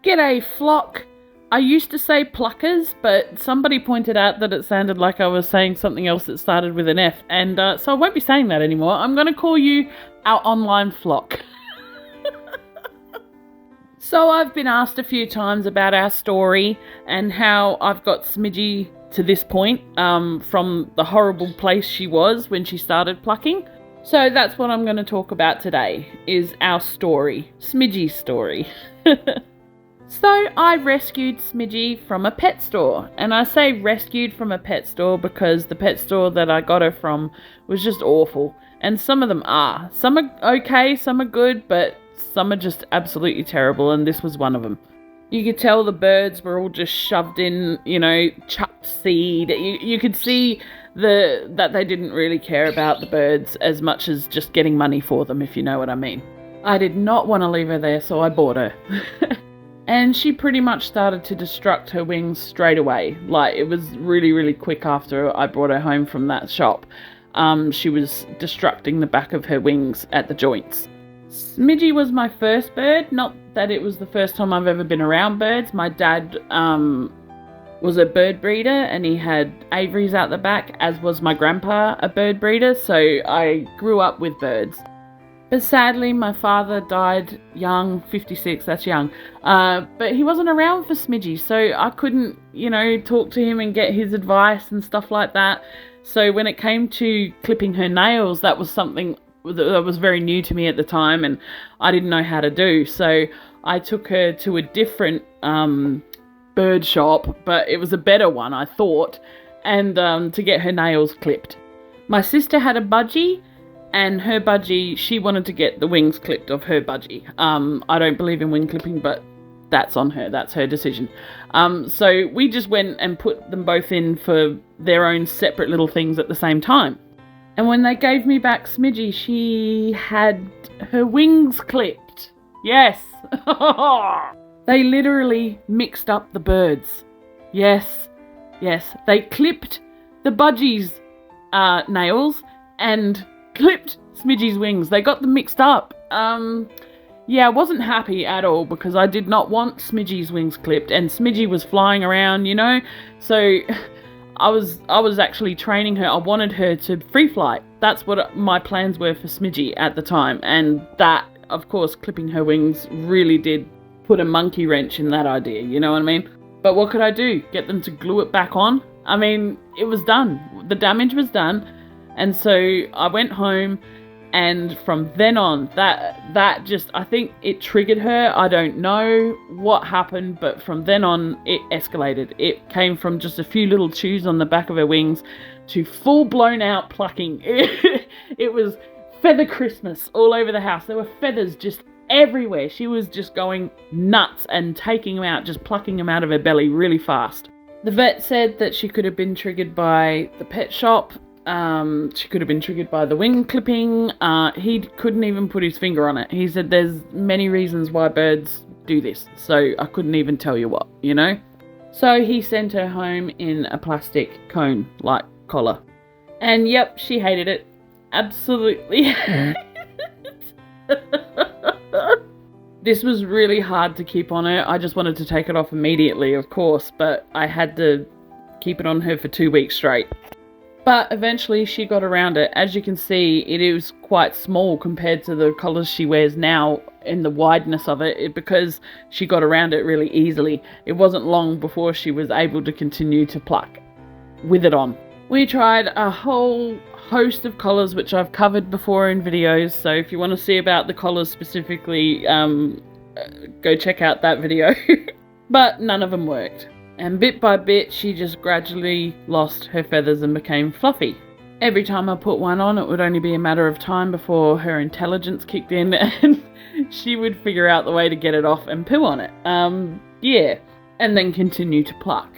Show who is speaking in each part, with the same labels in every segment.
Speaker 1: G'day, flock. I used to say pluckers, but somebody pointed out that it sounded like I was saying something else that started with an F, and so I won't be saying that anymore. I'm going to call you our online flock. So I've been asked a few times about our story and how I've got Smidgy to this point, from the horrible place she was when she started plucking. So that's what I'm going to talk about today, is our story, Smidgy's story. So I rescued Smidgy from a pet store, and I say rescued from a pet store because the pet store that I got her from was just awful, and some of them are. Some are okay, some are good, but some are just absolutely terrible, and this was one of them. You could tell the birds were all just shoved in, chucked seed. You could see that they didn't really care about the birds as much as just getting money for them, if you know what I mean. I did not want to leave her there, so I bought her. And she pretty much started to destruct her wings straight away. Like, it was really, really quick after I brought her home from that shop. She was destructing the back of her wings at the joints. Smidgy was my first bird, not that it was the first time I've ever been around birds. My dad was a bird breeder, and he had aviaries out the back, as was my grandpa, a bird breeder, so I grew up with birds. But sadly, my father died young, 56, that's young. But he wasn't around for Smidgy, so I couldn't, talk to him and get his advice and stuff like that. So when it came to clipping her nails, that was something that was very new to me at the time, and I didn't know how to do. So I took her to a different bird shop, but it was a better one, I thought, and to get her nails clipped. My sister had a budgie, and her budgie, she wanted to get the wings clipped of her budgie. I don't believe in wing clipping, but that's on her. That's her decision. So we just went and put them both in for their own separate little things at the same time. And when they gave me back Smidgy, she had her wings clipped. Yes. They literally mixed up the birds. Yes. They clipped the budgie's nails and clipped Smidgy's wings. They got them mixed up. I wasn't happy at all because I did not want Smidgy's wings clipped, and Smidgy was flying around, so I was actually training her. I wanted her to free flight. That's what my plans were for Smidgy at the time, and that, of course, clipping her wings really did put a monkey wrench in that idea, you know what I mean? But what could I do? Get them to glue it back on? I mean, it was done. The damage was done. And so I went home, and from then on, that just, I think it triggered her. I don't know what happened, but from then on, it escalated. It came from just a few little chews on the back of her wings to full blown out plucking. It was feather Christmas all over the house. There were feathers just everywhere. She was just going nuts and taking them out, just plucking them out of her belly really fast. The vet said that she could have been triggered by the pet shop. She could have been triggered by the wing clipping. He couldn't even put his finger on it. He said there's many reasons why birds do this, so I couldn't even tell you what, So he sent her home in a plastic cone-like collar. And yep, she hated it. Absolutely. This was really hard to keep on her. I just wanted to take it off immediately, of course, but I had to keep it on her for 2 weeks straight. But eventually she got around it. As you can see, it is quite small compared to the collars she wears now in the wideness of it, because she got around it really easily. It wasn't long before she was able to continue to pluck with it on. We tried a whole host of collars, which I've covered before in videos, so if you want to see about the collars specifically, go check out that video. But none of them worked. And bit by bit, she just gradually lost her feathers and became fluffy. Every time I put one on, it would only be a matter of time before her intelligence kicked in and she would figure out the way to get it off and poo on it. And then continue to pluck.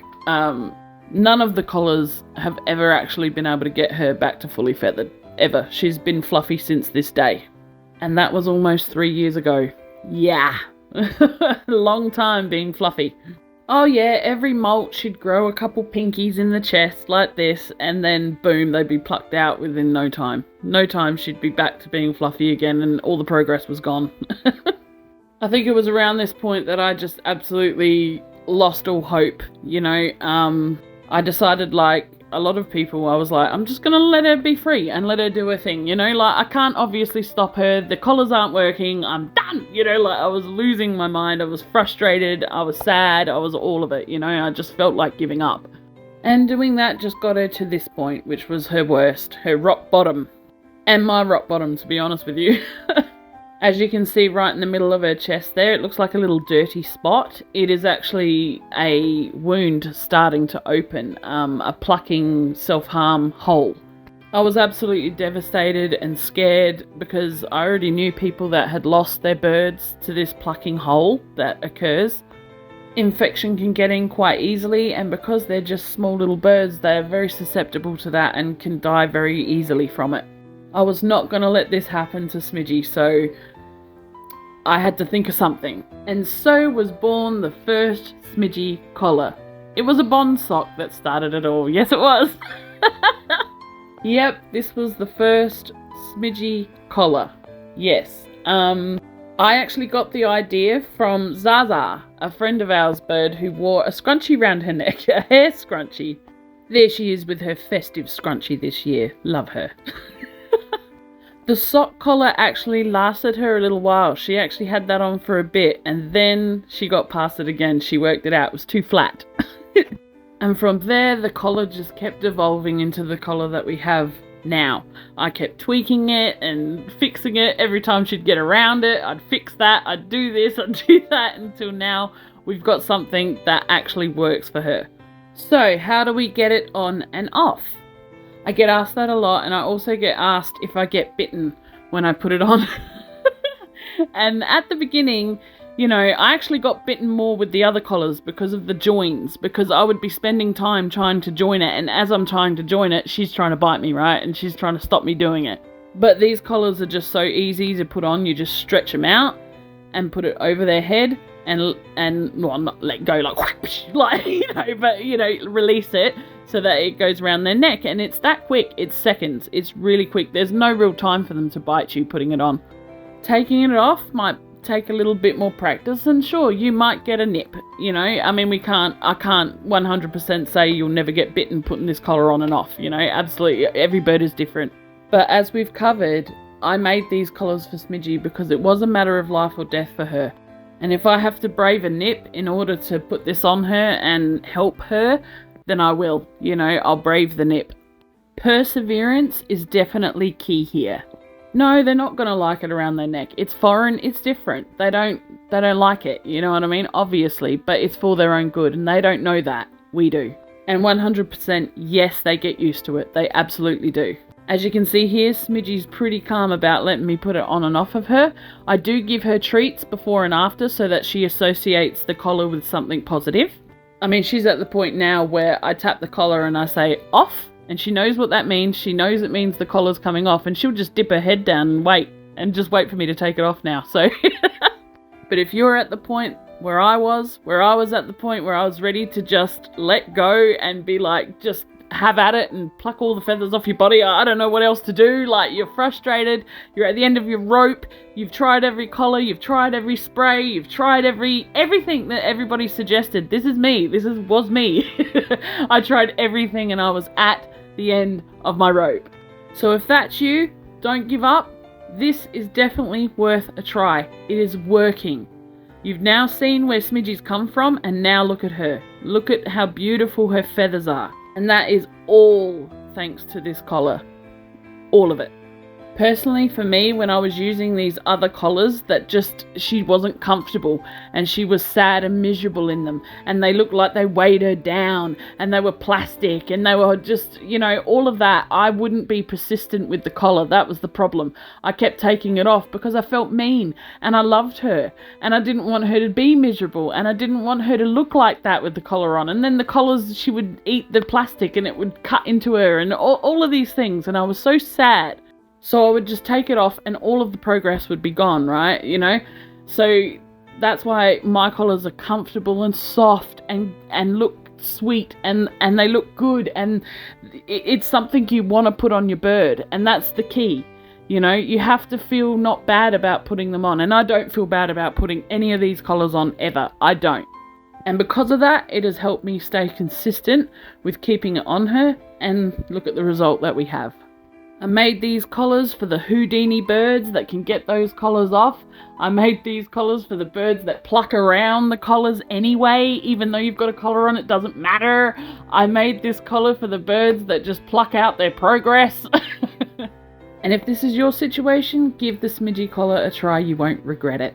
Speaker 1: None of the collars have ever actually been able to get her back to fully feathered, ever. She's been fluffy since this day. And that was almost 3 years ago. Yeah. Long time being fluffy. Oh yeah, every molt she'd grow a couple pinkies in the chest like this, and then boom, they'd be plucked out within no time. No time she'd be back to being fluffy again and all the progress was gone. I think it was around this point that I just absolutely lost all hope, you know. I decided, like a lot of people, I was like, I'm just gonna let her be free and let her do her thing, you know. Like, I can't obviously stop her, the collars aren't working, I'm done, you know. Like, I was losing my mind, I was frustrated, I was sad, I was all of it, you know. I just felt like giving up. And doing that just got her to this point, which was her worst, her rock bottom. And my rock bottom, to be honest with you. As you can see right in the middle of her chest there, it looks like a little dirty spot. It is actually a wound starting to open, a plucking self-harm hole. I was absolutely devastated and scared because I already knew people that had lost their birds to this plucking hole that occurs. Infection can get in quite easily, and because they're just small little birds, they're very susceptible to that and can die very easily from it. I was not going to let this happen to Smidgy, so I had to think of something. And so was born the first Smidgy collar. It was a bond sock that started it all. Yes, it was. Yep, this was the first Smidgy collar. Yes. I actually got the idea from Zaza, a friend of ours bird who wore a scrunchie round her neck, a hair scrunchie. There she is with her festive scrunchie this year. Love her. The sock collar actually lasted her a little while. She actually had that on for a bit, and then she got past it again. She worked it out. It was too flat. And from there, the collar just kept evolving into the collar that we have now. I kept tweaking it and fixing it. Every time she'd get around it, I'd fix that, I'd do this, I'd do that, until now we've got something that actually works for her. So, how do we get it on and off? I get asked that a lot, and I also get asked if I get bitten when I put it on. And at the beginning, you know, I actually got bitten more with the other collars because of the joins, because I would be spending time trying to join it, and as I'm trying to join it, she's trying to bite me, right? And she's trying to stop me doing it. But these collars are just so easy to put on. You just stretch them out and put it over their head and well, not let go like whoosh, like, you know, but, you know, release it so that it goes around their neck, and it's that quick. It's seconds. It's really quick. There's no real time for them to bite you putting it on. Taking it off might take a little bit more practice, and sure, you might get a nip, you know. I mean, I can't 100% say you'll never get bitten putting this collar on and off, you know. Absolutely, every bird is different. But as we've covered, I made these collars for Smidgy because it was a matter of life or death for her. And if I have to brave a nip in order to put this on her and help her, then I will, you know, I'll brave the nip. Perseverance is definitely key here. No, they're not going to like it around their neck. It's foreign, it's different. They don't like it, you know what I mean? Obviously, but it's for their own good, and they don't know that. We do. And 100%, yes, they get used to it. They absolutely do. As you can see here, Smidgy's pretty calm about letting me put it on and off of her. I do give her treats before and after so that she associates the collar with something positive. I mean, she's at the point now where I tap the collar and I say, off. And she knows what that means. She knows it means the collar's coming off, and she'll just dip her head down and just wait for me to take it off now. So, but if you're at the point where I was at the point where I was ready to just let go and be like, just have at it and pluck all the feathers off your body. I don't know what else to do. Like, you're frustrated. You're at the end of your rope. You've tried every collar. You've tried every spray. You've tried everything that everybody suggested. This is me. Was me. I tried everything, and I was at the end of my rope. So if that's you, don't give up. This is definitely worth a try. It is working. You've now seen where Smidgy's come from, and now look at her. Look at how beautiful her feathers are. And that is all thanks to this collar. All of it. Personally, for me, when I was using these other collars that just, she wasn't comfortable and she was sad and miserable in them, and they looked like they weighed her down, and they were plastic, and they were just, you know, all of that. I wouldn't be persistent with the collar. That was the problem. I kept taking it off because I felt mean, and I loved her, and I didn't want her to be miserable, and I didn't want her to look like that with the collar on. And then the collars, she would eat the plastic and it would cut into her, and all of these things, and I was so sad. So I would just take it off and all of the progress would be gone, right? You know? So that's why my collars are comfortable and soft and look sweet and they look good, and it's something you want to put on your bird, and that's the key. You know, you have to feel not bad about putting them on. And I don't feel bad about putting any of these collars on ever. I don't. And because of that, it has helped me stay consistent with keeping it on her. And look at the result that we have. I made these collars for the Houdini birds that can get those collars off. I made these collars for the birds that pluck around the collars anyway, even though you've got a collar on, it doesn't matter. I made this collar for the birds that just pluck out their progress. And if this is your situation, give the Smidgy collar a try, you won't regret it.